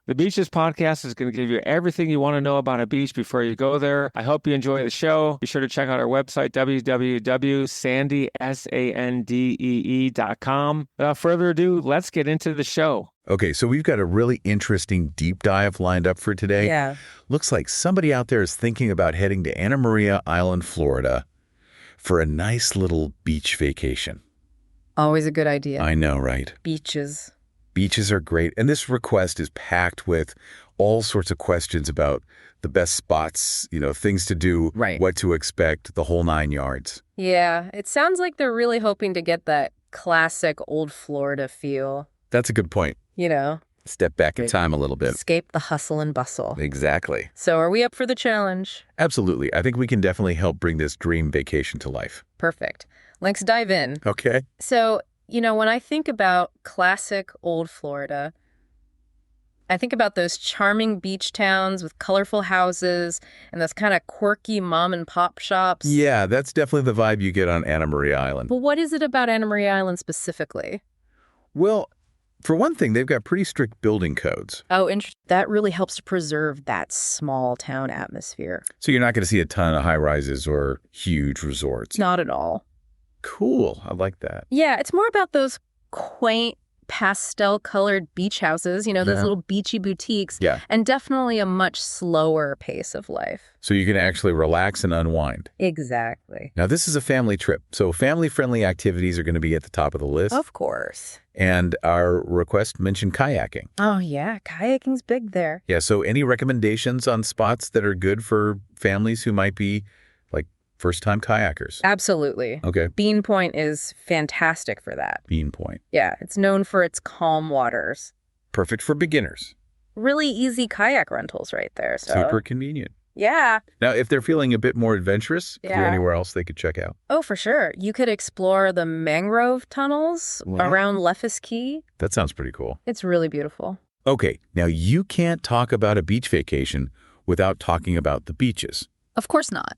The Beaches podcast is going to give you everything you want to know about a beach before you go there. I hope you enjoy the show. Be sure to check out our website, www.sandee.com. Without further ado, let's get into the show. Okay, so we've got a really interesting deep dive lined up for today. Yeah. Looks like somebody out there is thinking about heading to Anna Maria Island, Florida for a nice little beach vacation. Always a good idea. I know, right? Beaches. Beaches are great. And this request is packed with all sorts of questions about the best spots, things to do, right, what to expect, the whole 9 yards. Yeah, it sounds like they're really hoping to get that classic old Florida feel. That's a good point. Step back in time a little bit. Escape the hustle and bustle. Exactly. So are we up for the challenge? Absolutely. I think we can definitely help bring this dream vacation to life. Perfect. Let's dive in. Okay. So, when I think about classic old Florida, I think about those charming beach towns with colorful houses and those kind of quirky mom and pop shops. Yeah, that's definitely the vibe you get on Anna Maria Island. But what is it about Anna Maria Island specifically? Well, for one thing, they've got pretty strict building codes. Oh, interesting. That really helps to preserve that small town atmosphere. So you're not going to see a ton of high-rises or huge resorts. Not at all. Cool. I like that. Yeah, it's more about those quaint, pastel-colored beach houses, those little beachy boutiques. Yeah. And definitely a much slower pace of life. So you can actually relax and unwind. Exactly. Now, this is a family trip, so family-friendly activities are going to be at the top of the list. Of course. And our request mentioned kayaking. Oh, yeah. Kayaking's big there. Yeah, so any recommendations on spots that are good for families who might be, like, first-time kayakers? Absolutely. Okay. Bean Point is fantastic for that. Bean Point. Yeah, it's known for its calm waters. Perfect for beginners. Really easy kayak rentals right there. So. Super convenient. Yeah. Now, if they're feeling a bit more adventurous, is there Yeah. anywhere else they could check out? Oh, for sure. You could explore the mangrove tunnels around Lefis Key. That sounds pretty cool. It's really beautiful. Okay, now you can't talk about a beach vacation without talking about the beaches. Of course not.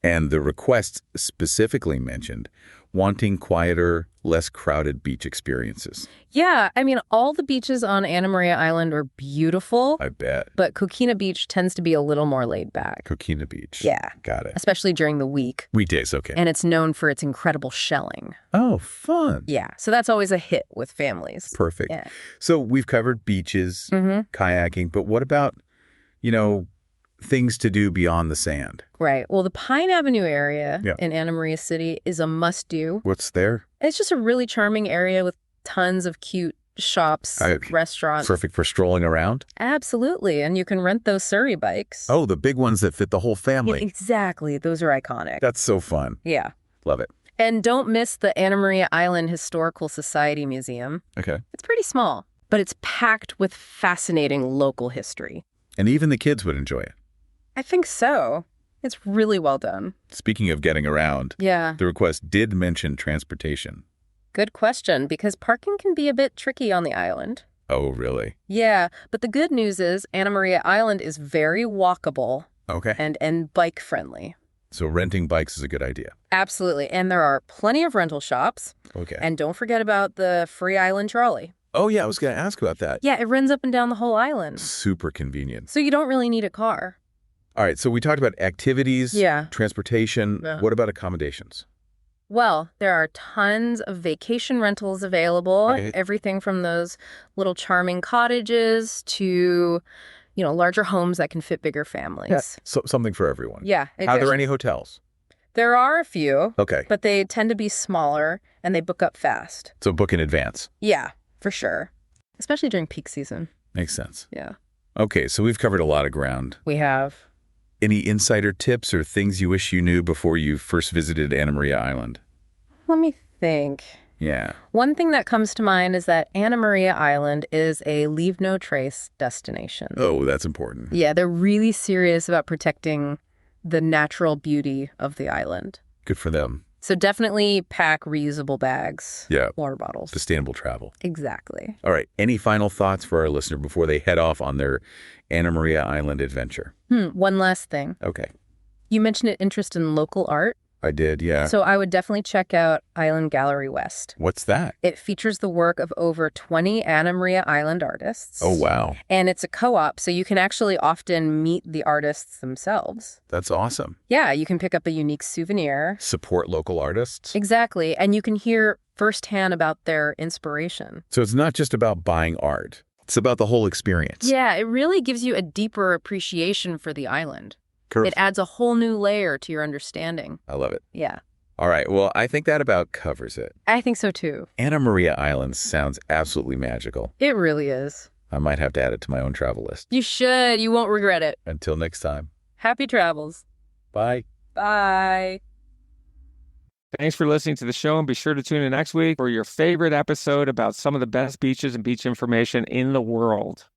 And the request specifically mentioned wanting quieter, less crowded beach experiences. Yeah, all the beaches on Anna Maria Island are beautiful. I bet. But Coquina Beach tends to be a little more laid back. Coquina Beach. Yeah. Got it. Especially during the week. Weekdays, okay. And it's known for its incredible shelling. Oh, fun. Yeah, so that's always a hit with families. Perfect. Yeah. So we've covered beaches, kayaking, but what about, things to do beyond the sand? Right. Well, the Pine Avenue area in Anna Maria City is a must-do. What's there? It's just a really charming area with tons of cute shops, restaurants. Perfect for strolling around? Absolutely. And you can rent those Surrey bikes. Oh, the big ones that fit the whole family. Yeah, exactly. Those are iconic. That's so fun. Yeah. Love it. And don't miss the Anna Maria Island Historical Society Museum. Okay. It's pretty small, but it's packed with fascinating local history. And even the kids would enjoy it. I think so. It's really well done. Speaking of getting around, Yeah. the request did mention transportation. Good question, because parking can be a bit tricky on the island. Oh, really? Yeah, but the good news is Anna Maria Island is very walkable Okay. and bike-friendly. So renting bikes is a good idea. Absolutely, and there are plenty of rental shops. Okay. And don't forget about the free island trolley. Oh, yeah, I was going to ask about that. Yeah, it runs up and down the whole island. Super convenient. So you don't really need a car. All right, so we talked about activities, Yeah. transportation. Yeah. What about accommodations? Well, there are tons of vacation rentals available. Okay. Everything from those little charming cottages to, larger homes that can fit bigger families. So something for everyone. Yeah. Are there any hotels? There are a few, Okay. but they tend to be smaller and they book up fast. So book in advance. Yeah, for sure. Especially during peak season. Makes sense. Yeah. Okay, so we've covered a lot of ground. We have. Any insider tips or things you wish you knew before you first visited Anna Maria Island? Let me think. Yeah. One thing that comes to mind is that Anna Maria Island is a leave no trace destination. Oh, that's important. Yeah, they're really serious about protecting the natural beauty of the island. Good for them. So definitely pack reusable bags. Yeah. Water bottles. Sustainable travel. Exactly. All right. Any final thoughts for our listener before they head off on their Anna Maria Island adventure? One last thing. Okay. You mentioned an interest in local art. I did, yeah. So I would definitely check out Island Gallery West. What's that? It features the work of over 20 Anna Maria Island artists. Oh, wow. And it's a co-op, so you can actually often meet the artists themselves. That's awesome. Yeah, you can pick up a unique souvenir. Support local artists. Exactly, and you can hear firsthand about their inspiration. So it's not just about buying art. It's about the whole experience. Yeah, it really gives you a deeper appreciation for the island. It adds a whole new layer to your understanding. I love it. Yeah. All right, well, I think that about covers it. I think so too. Anna Maria Island sounds absolutely magical. It really is. I might have to add it to my own travel list. You should. You won't regret it. Until next time. Happy travels. Bye. Bye. Thanks for listening to the show, and be sure to tune in next week for your favorite episode about some of the best beaches and beach information in the world.